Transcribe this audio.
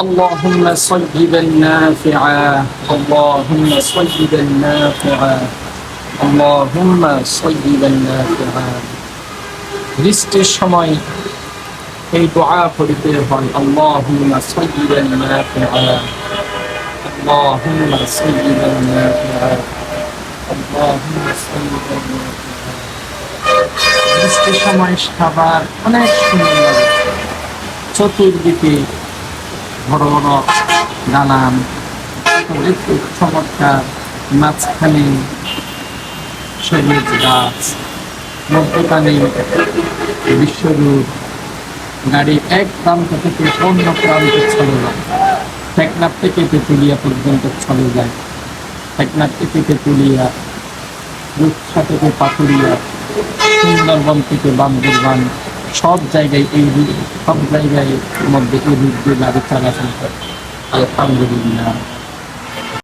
اللهم صيبا نافعا اللهم صيبا نافعا اللهم صيبا نافعا বৃষ্টির সময় এই দোয়া পড়তে হয় আল্লাহুম্মা সাইয়্যিবান নাফিআ আল্লাহুম্মা সাইয়্যিবান নাফিআ আল্লাহুম্মা সাইয়্যিবান নাফিআ। বৃষ্টির সময় খাবার অনেক সুন্দর লাগে, চতুর্দিকে বড় বড় দালান, একটু চমৎকার, মাঝখানে সবুজ গাছ, মধ্যখানে বিশ্বরূপ, গাড়ি এক প্রান্ত থেকে অন্য প্রান্তে চলে যায়, টেকনাফ থেকে তেঁতুলিয়া পর্যন্ত চলে যায়, টেকনাফ থেকে তেঁতুলিয়া, রূপসা থেকে পাথুরিয়া, সুন্দরবন থেকে বান্দরবান, সব জায়গায় সব জায়গায় মধ্যে এই রূপ দিয়ে গাড়ি চলাচল করে। আলহামদুলিল্লাহ।